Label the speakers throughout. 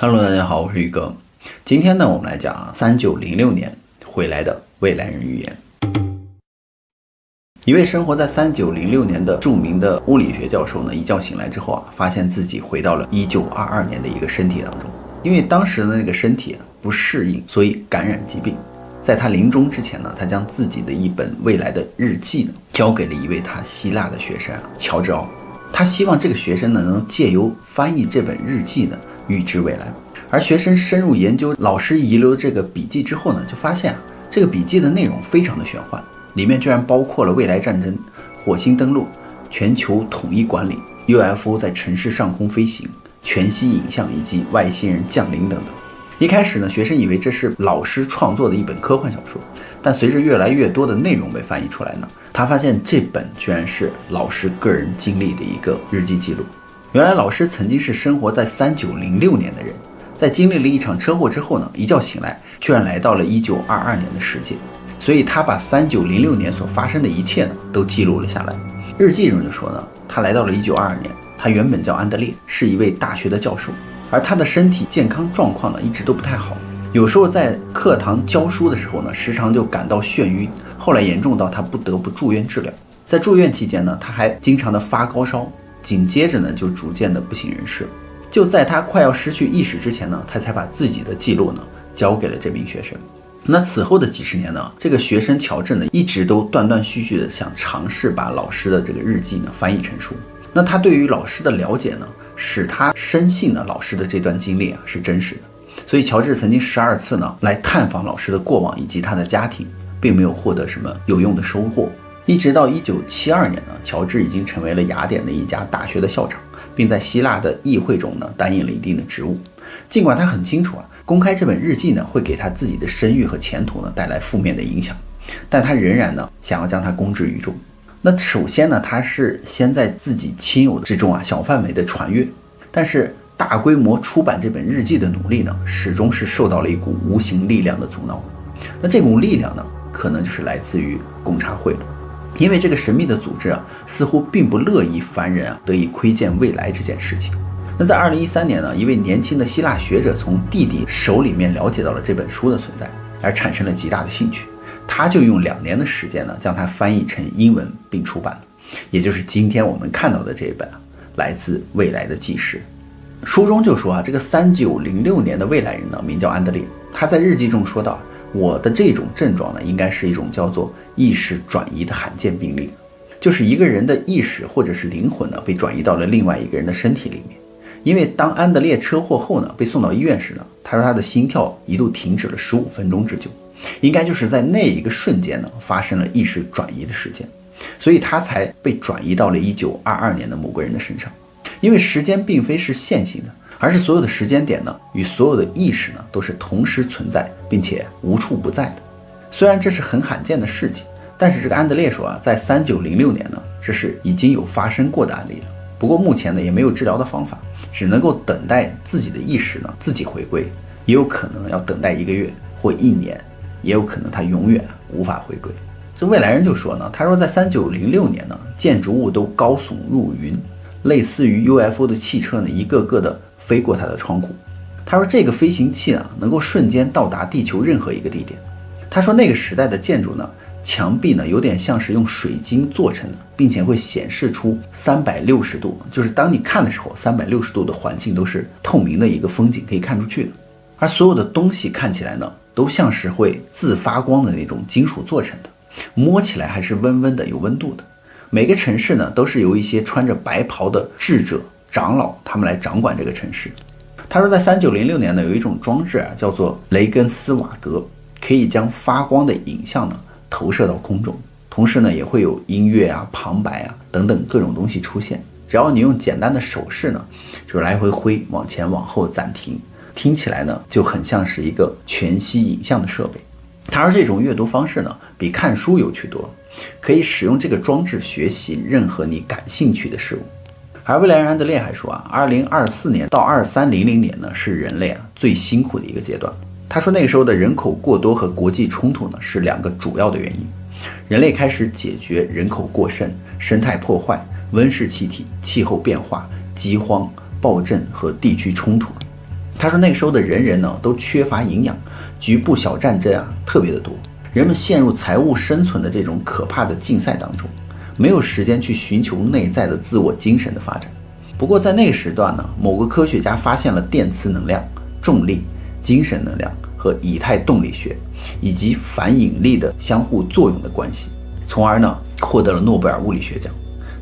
Speaker 1: Hello， 大家好，我是宇哥。今天呢，我们来讲3906年回来的未来人预言。一位生活在3906年的著名的物理学教授呢，一觉醒来之后发现自己回到了1922年的一个身体当中。因为当时的那个身体不适应，所以感染疾病。在他临终之前呢，他将自己的一本未来的日记呢，交给了一位他希腊的学生乔治奥。他希望这个学生呢，能借由翻译这本日记呢，预知未来。而学生深入研究老师遗留这个笔记之后呢，就发现这个笔记的内容非常的玄幻，里面居然包括了未来战争、火星登陆、全球统一管理、UFO 在城市上空飞行、全息影像以及外星人降临等等。一开始呢，学生以为这是老师创作的一本科幻小说，但随着越来越多的内容被翻译出来呢，他发现这本居然是老师个人经历的一个日记记录。原来老师曾经是生活在3906年的人，在经历了一场车祸之后呢，一觉醒来居然来到了1922年的世界，所以他把3906年所发生的一切呢都记录了下来。日记中就说呢，他来到了1922年，他原本叫安德烈，是一位大学的教授，而他的身体健康状况呢一直都不太好，有时候在课堂教书的时候呢，时常就感到眩晕，后来严重到他不得不住院治疗。在住院期间呢，他还经常的发高烧，紧接着呢就逐渐的不省人事。就在他快要失去意识之前呢，他才把自己的记录呢交给了这名学生。那此后的几十年呢，这个学生乔治呢一直都断断续续的想尝试把老师的这个日记呢翻译成书。那他对于老师的了解呢，使他深信呢老师的这段经历是真实的。所以乔治曾经12次呢来探访老师的过往以及他的家庭，并没有获得什么有用的收获。一直到1972年呢，乔治已经成为了雅典的一家大学的校长，并在希腊的议会中呢担任了一定的职务。尽管他很清楚公开这本日记呢会给他自己的声誉和前途呢带来负面的影响，但他仍然呢想要将它公之于众。那首先呢，他是先在自己亲友之中小范围的传阅，但是大规模出版这本日记的努力呢，始终是受到了一股无形力量的阻挠。那这股力量呢，可能就是来自于共查会了。因为这个神秘的组织似乎并不乐意凡人得以窥见未来这件事情。那在2013年呢，一位年轻的希腊学者从弟弟手里面了解到了这本书的存在，而产生了极大的兴趣。他就用2年的时间呢，将它翻译成英文并出版了，也就是今天我们看到的这一本来自未来的纪事。书中就说这个3906年的未来人呢，名叫安德烈。他在日记中说到，我的这种症状呢，应该是一种叫做意识转移的罕见病例，就是一个人的意识或者是灵魂呢，被转移到了另外一个人的身体里面。因为当安德烈车祸后呢，被送到医院时呢，他说他的心跳一度停止了15分钟之久，应该就是在那一个瞬间呢，发生了意识转移的事件，所以他才被转移到了1922年的某个人的身上。因为时间并非是线性的，而是所有的时间点呢，与所有的意识呢，都是同时存在，并且无处不在的。虽然这是很罕见的事情，但是这个安德烈说在3906年呢，这是已经有发生过的案例了。不过目前呢，也没有治疗的方法，只能够等待自己的意识呢自己回归，也有可能要等待1个月或1年，也有可能他永远无法回归。这未来人就说呢，他说在3906年呢，建筑物都高耸入云，类似于 UFO 的汽车呢，一个个的飞过他的窗户。他说这个飞行器能够瞬间到达地球任何一个地点。他说那个时代的建筑呢，墙壁呢有点像是用水晶做成的，并且会显示出360度，就是当你看的时候360度的环境都是透明的一个风景可以看出去的。而所有的东西看起来呢，都像是会自发光的那种金属做成的，摸起来还是温温的，有温度的。每个城市呢，都是由一些穿着白袍的智者长老他们来掌管这个城市。他说在3906年呢，有一种装置叫做雷根斯瓦格，可以将发光的影像呢投射到空中，同时呢也会有音乐旁白等等各种东西出现。只要你用简单的手势呢，就是来回挥，往前往后暂停，听起来呢就很像是一个全息影像的设备。他说这种阅读方式呢比看书有趣多了，可以使用这个装置学习任何你感兴趣的事物。而未来人安德烈还说2024年到2300年呢是人类最辛苦的一个阶段。他说那个时候的人口过多和国际冲突呢是2个主要的原因。人类开始解决人口过剩、生态破坏、温室气体、气候变化、饥荒、暴政和地区冲突。他说那个时候的人人呢都缺乏营养，局部小战争特别的多，人们陷入财务生存的这种可怕的竞赛当中，没有时间去寻求内在的自我精神的发展。不过在那个时段呢，某个科学家发现了电磁能量、重力、精神能量和以太动力学以及反引力的相互作用的关系，从而呢获得了诺贝尔物理学奖。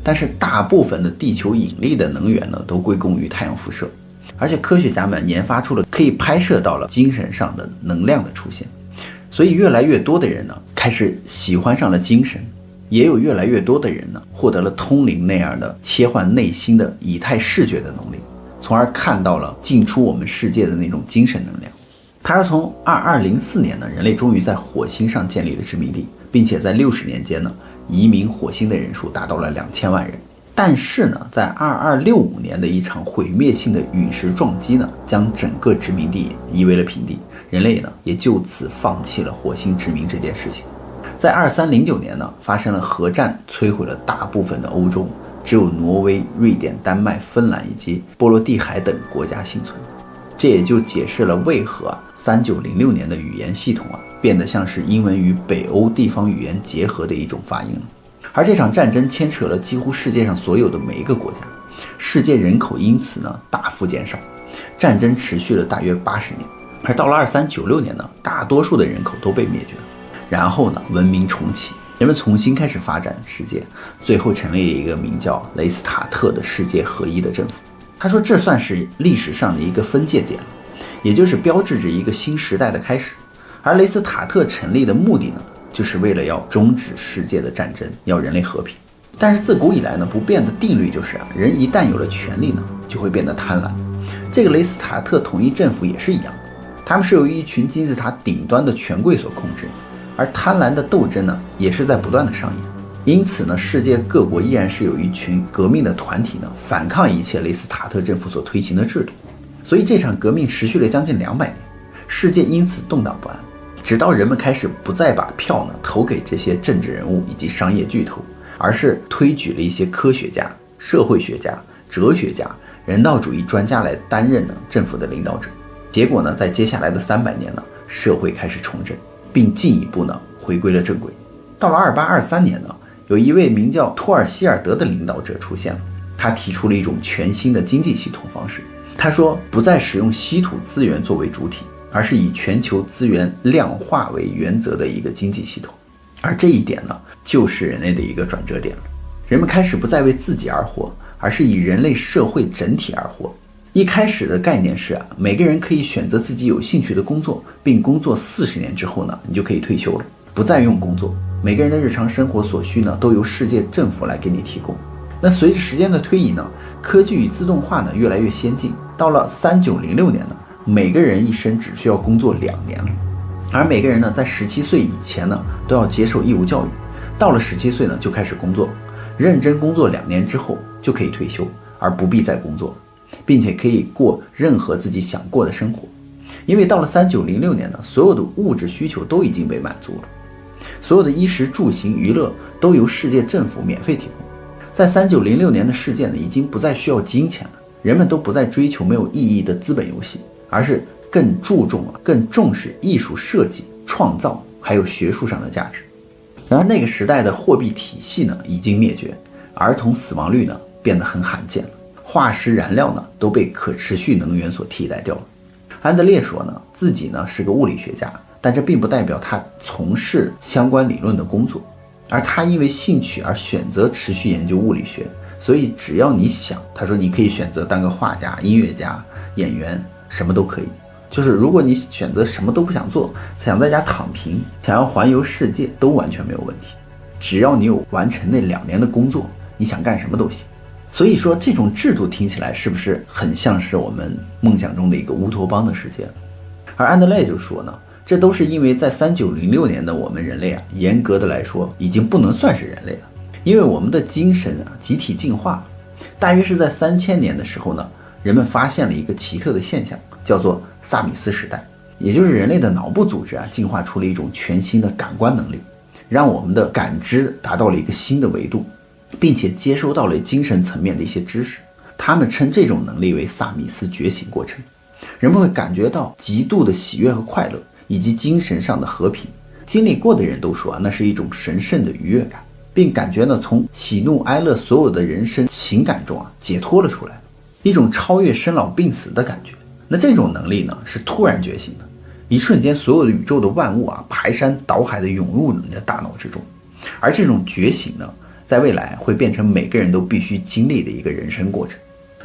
Speaker 1: 但是大部分的地球引力的能源呢都归功于太阳辐射，而且科学家们研发出了可以拍摄到了精神上的能量的出现，所以越来越多的人呢开始喜欢上了精神，也有越来越多的人呢获得了通灵那样的切换内心的以太视觉的能力，从而看到了进出我们世界的那种精神能量。他说从2204年呢，人类终于在火星上建立了殖民地，并且在60年间呢，移民火星的人数达到了2000万人。但是呢，在2265年的一场毁灭性的陨石撞击呢，将整个殖民地夷为了平地，人类呢也就此放弃了火星殖民这件事情。在2309年呢，发生了核战，摧毁了大部分的欧洲，只有挪威、瑞典、丹麦、芬兰以及波罗的海等国家幸存。这也就解释了为何3906年的语言系统变得像是英文与北欧地方语言结合的一种发音了。而这场战争牵扯了几乎世界上所有的每一个国家，世界人口因此呢大幅减少。战争持续了大约80年，而到了2396年呢，大多数的人口都被灭绝了。然后呢，文明重启，人们重新开始发展世界，最后成立了一个名叫雷斯塔特的世界合一的政府。他说这算是历史上的一个分界点了，也就是标志着一个新时代的开始。而雷斯塔特成立的目的呢，就是为了要终止世界的战争，要人类和平。但是自古以来呢，不变的定律就是人一旦有了权力呢，就会变得贪婪。这个雷斯塔特统一政府也是一样的，他们是由于一群金字塔顶端的权贵所控制，而贪婪的斗争呢，也是在不断的上演。因此呢，世界各国依然是有一群革命的团体呢，反抗一切雷斯塔特政府所推行的制度。所以这场革命持续了将近200年，世界因此动荡不安，直到人们开始不再把票呢投给这些政治人物以及商业巨头，而是推举了一些科学家、社会学家、哲学家、人道主义专家来担任呢政府的领导者。结果呢，在接下来的300年呢，社会开始重整，并进一步呢回归了正轨。到了2823年呢，有一位名叫托尔希尔德的领导者出现了，他提出了一种全新的经济系统方式。他说不再使用稀土资源作为主体，而是以全球资源量化为原则的一个经济系统。而这一点呢，就是人类的一个转折点了。人们开始不再为自己而活，而是以人类社会整体而活。一开始的概念是每个人可以选择自己有兴趣的工作，并工作40年之后呢，你就可以退休了，不再用工作。每个人的日常生活所需呢，都由世界政府来给你提供。那随着时间的推移呢，科技与自动化呢越来越先进。到了3906年呢，每个人一生只需要工作2年了，而每个人呢在17岁以前呢都要接受义务教育，到了17岁呢就开始工作，认真工作2年之后就可以退休，而不必再工作，并且可以过任何自己想过的生活。因为到了3906年呢，所有的物质需求都已经被满足了，所有的衣食住行娱乐都由世界政府免费提供。在3906年的世界呢，已经不再需要金钱了，人们都不再追求没有意义的资本游戏，而是更重视艺术设计、创造还有学术上的价值。然而那个时代的货币体系呢已经灭绝，儿童死亡率呢变得很罕见了，化石燃料呢都被可持续能源所替代掉了。安德烈说呢，自己呢是个物理学家，但这并不代表他从事相关理论的工作，而他因为兴趣而选择持续研究物理学。所以只要你想，他说你可以选择当个画家、音乐家、演员，什么都可以。就是如果你选择什么都不想做，想在家躺平，想要环游世界，都完全没有问题。只要你有完成那2年的工作，你想干什么都行。所以说这种制度听起来是不是很像是我们梦想中的一个乌托邦的世界？而安德烈就说呢，这都是因为在3906年的我们人类严格的来说已经不能算是人类了，因为我们的精神集体进化了。大约是在3000年的时候呢，人们发现了一个奇特的现象，叫做萨米斯时代，也就是人类的脑部组织进化出了一种全新的感官能力，让我们的感知达到了一个新的维度，并且接收到了精神层面的一些知识。他们称这种能力为萨米斯觉醒过程。人们会感觉到极度的喜悦和快乐，以及精神上的和平。经历过的人都说那是一种神圣的愉悦感，并感觉从喜怒哀乐所有的人生情感中解脱了出来，一种超越生老病死的感觉。那这种能力呢是突然觉醒的，一瞬间所有的宇宙的万物排山倒海的涌入你的大脑之中。而这种觉醒呢，在未来会变成每个人都必须经历的一个人生过程。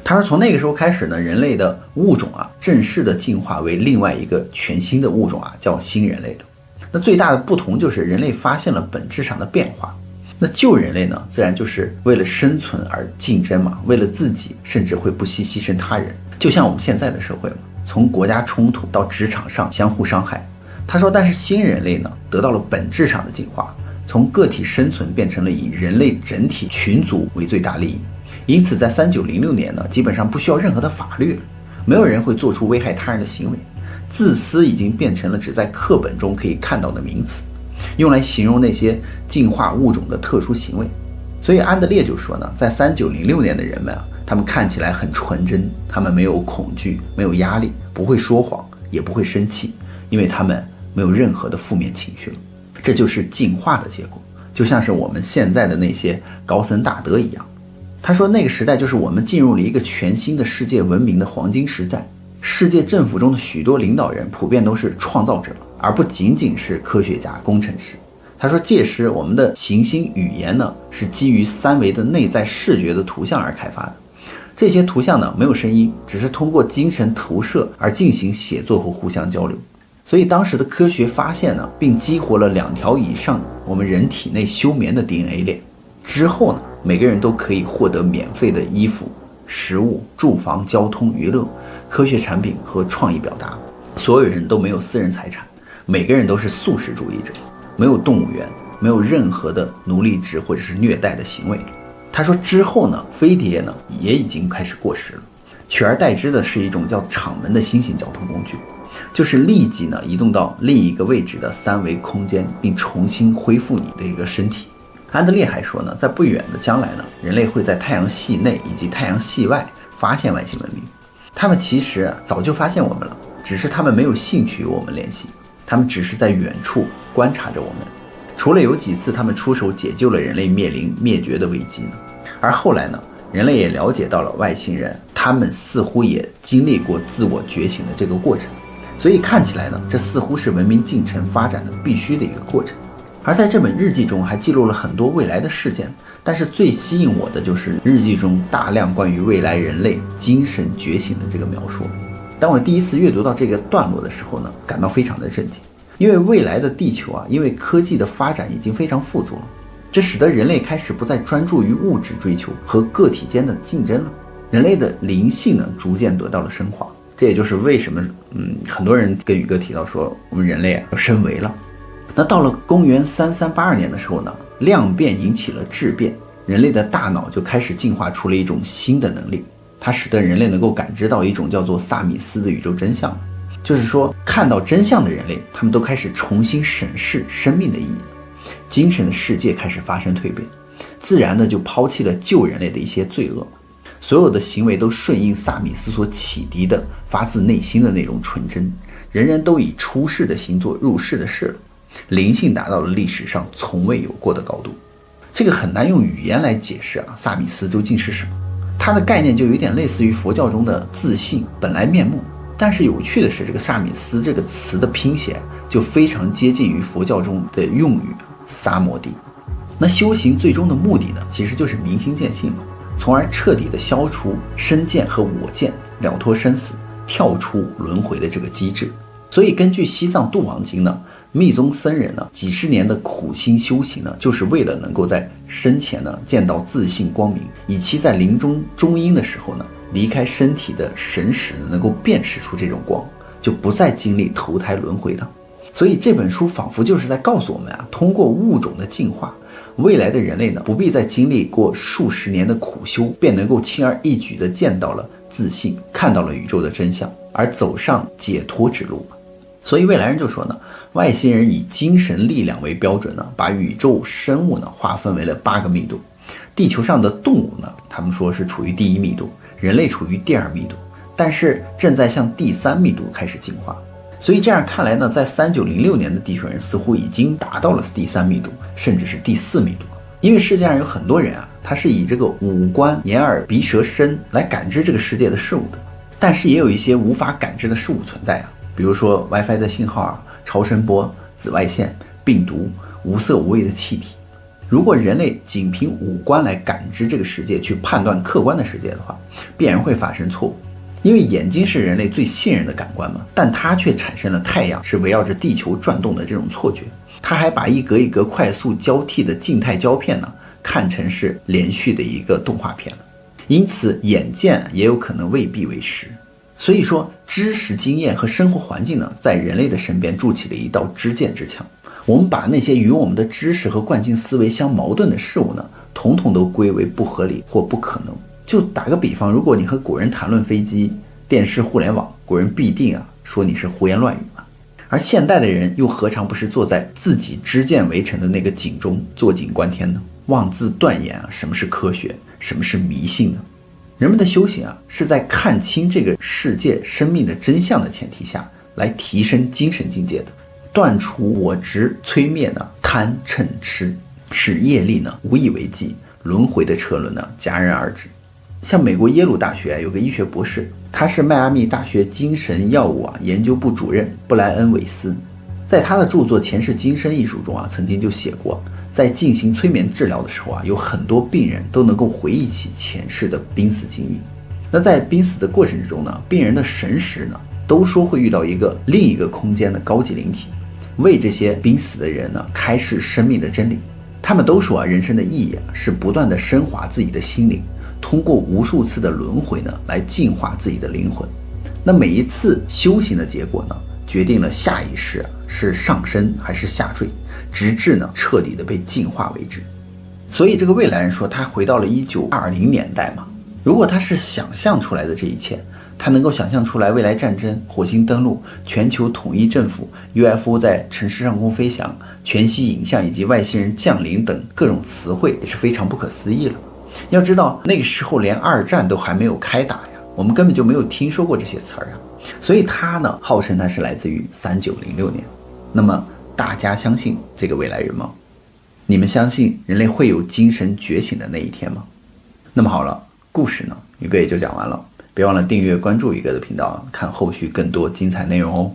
Speaker 1: 他说从那个时候开始呢，人类的物种正式的进化为另外一个全新的物种叫新人类了。那最大的不同就是人类发现了本质上的变化。那旧人类呢，自然就是为了生存而竞争嘛，为了自己甚至会不惜牺牲他人，就像我们现在的社会嘛，从国家冲突到职场上相互伤害。他说但是新人类呢，得到了本质上的进化，从个体生存变成了以人类整体群族为最大利益。因此在3906年呢，基本上不需要任何的法律了，没有人会做出危害他人的行为，自私已经变成了只在课本中可以看到的名词，用来形容那些进化物种的特殊行为。所以安德烈就说呢，在3906年的人们他们看起来很纯真，他们没有恐惧，没有压力，不会说谎，也不会生气，因为他们没有任何的负面情绪了。这就是进化的结果，就像是我们现在的那些高僧大德一样。他说那个时代就是我们进入了一个全新的世界文明的黄金时代，世界政府中的许多领导人普遍都是创造者，而不仅仅是科学家、工程师。他说届时我们的行星语言呢，是基于3维的内在视觉的图像而开发的，这些图像呢没有声音，只是通过精神投射而进行写作和互相交流。所以当时的科学发现呢，并激活了2条以上我们人体内休眠的 DNA 链。之后呢，每个人都可以获得免费的衣服、食物、住房、交通、娱乐、科学产品和创意表达。所有人都没有私人财产，每个人都是素食主义者，没有动物园，没有任何的奴隶制或者是虐待的行为。他说之后呢，飞碟呢也已经开始过时了，取而代之的是一种叫场门的新型交通工具，就是立即呢移动到另一个位置的3维空间，并重新恢复你的一个身体。安德烈还说呢，在不远的将来呢，人类会在太阳系内以及太阳系外发现外星文明。他们其实早就发现我们了，只是他们没有兴趣与我们联系，他们只是在远处观察着我们。除了有几次他们出手解救了人类面临灭绝的危机呢，而后来呢，人类也了解到了外星人，他们似乎也经历过自我觉醒的这个过程。所以看起来呢，这似乎是文明进程发展的必须的一个过程。而在这本日记中还记录了很多未来的事件，但是最吸引我的就是日记中大量关于未来人类精神觉醒的这个描述。当我第一次阅读到这个段落的时候呢，感到非常的震惊，因为未来的地球因为科技的发展已经非常富足了，这使得人类开始不再专注于物质追求和个体间的竞争了，人类的灵性呢逐渐得到了升华。这也就是为什么很多人跟宇哥提到说我们人类要升维了。那到了公元3382年的时候呢，量变引起了质变，人类的大脑就开始进化出了一种新的能力，它使得人类能够感知到一种叫做萨米斯的宇宙真相。就是说看到真相的人类，他们都开始重新审视生命的意义，精神的世界开始发生蜕变，自然的就抛弃了旧人类的一些罪恶，所有的行为都顺应萨米斯所启迪的发自内心的那种纯真，人人都以出世的心做入世的事了，灵性达到了历史上从未有过的高度。这个很难用语言来解释萨米斯究竟是什么。它的概念就有点类似于佛教中的自信本来面目，但是有趣的是，这个萨米斯这个词的拼写就非常接近于佛教中的用语萨摩地。那修行最终的目的呢，其实就是明心见性嘛，从而彻底的消除身见和我见，了脱生死，跳出轮回的这个机制。所以根据西藏度王经呢，密宗僧人呢几十年的苦心修行呢，就是为了能够在生前呢见到自信光明，以期在临终终阴的时候呢，离开身体的神识能够辨识出这种光，就不再经历投胎轮回了。所以这本书仿佛就是在告诉我们通过物种的进化，未来的人类呢不必再经历过数十年的苦修，便能够轻而易举地见到了自信，看到了宇宙的真相，而走上解脱之路。所以未来人就说呢，外星人以精神力量为标准呢，把宇宙生物呢划分为了8个密度。地球上的动物呢，他们说是处于第1密度，人类处于第2密度，但是正在向第3密度开始进化。所以这样看来呢，在3906年的地球人似乎已经达到了第3密度，甚至是第4密度。因为世界上有很多人啊，他是以这个五官眼耳鼻舌身来感知这个世界的事物的，但是也有一些无法感知的事物存在啊，比如说 WiFi 的信号啊、超声波、紫外线、病毒、无色无味的气体。如果人类仅凭五官来感知这个世界，去判断客观的世界的话，必然会发生错误。因为眼睛是人类最信任的感官嘛，但它却产生了太阳是围绕着地球转动的这种错觉。它还把一格一格快速交替的静态胶片呢，看成是连续的一个动画片了。因此眼见也有可能未必为实。所以说知识经验和生活环境呢，在人类的身边筑起了一道知见之墙。我们把那些与我们的知识和惯性思维相矛盾的事物呢，统统都归为不合理或不可能。就打个比方，如果你和古人谈论飞机、电视、互联网，古人必定说你是胡言乱语嘛。而现代的人又何尝不是坐在自己知见围城的那个井中坐井观天呢？妄自断言什么是科学，什么是迷信呢？人们的修行是在看清这个世界生命的真相的前提下来提升精神境界的，断除我执，摧灭贪嗔痴，使业力无以为继，轮回的车轮戛然而止。像美国耶鲁大学有个医学博士，他是迈阿密大学精神药物研究部主任布莱恩·韦斯，在他的著作《前世今生》一书中曾经就写过，在进行催眠治疗的时候有很多病人都能够回忆起前世的濒死经历。那在濒死的过程之中呢，病人的神识都说会遇到另一个空间的高级灵体，为这些濒死的人开示生命的真理。他们都说人生的意义是不断的升华自己的心灵，通过无数次的轮回来净化自己的灵魂。那每一次修行的结果决定了下一世是上升还是下坠，直至彻底的被净化为止。所以这个未来人说他回到了1920年代嘛，如果他是想象出来的这一切，他能够想象出来未来战争、火星登陆、全球统一政府、UFO 在城市上空飞翔、全息影像以及外星人降临等各种词汇，也是非常不可思议了。要知道那个时候连二战都还没有开打呀，我们根本就没有听说过这些词儿啊。所以他号称他是来自于3906年。那么大家相信这个未来人吗？你们相信人类会有精神觉醒的那一天吗？那么好了，故事宇哥也就讲完了。别忘了订阅关注宇哥的频道，看后续更多精彩内容哦。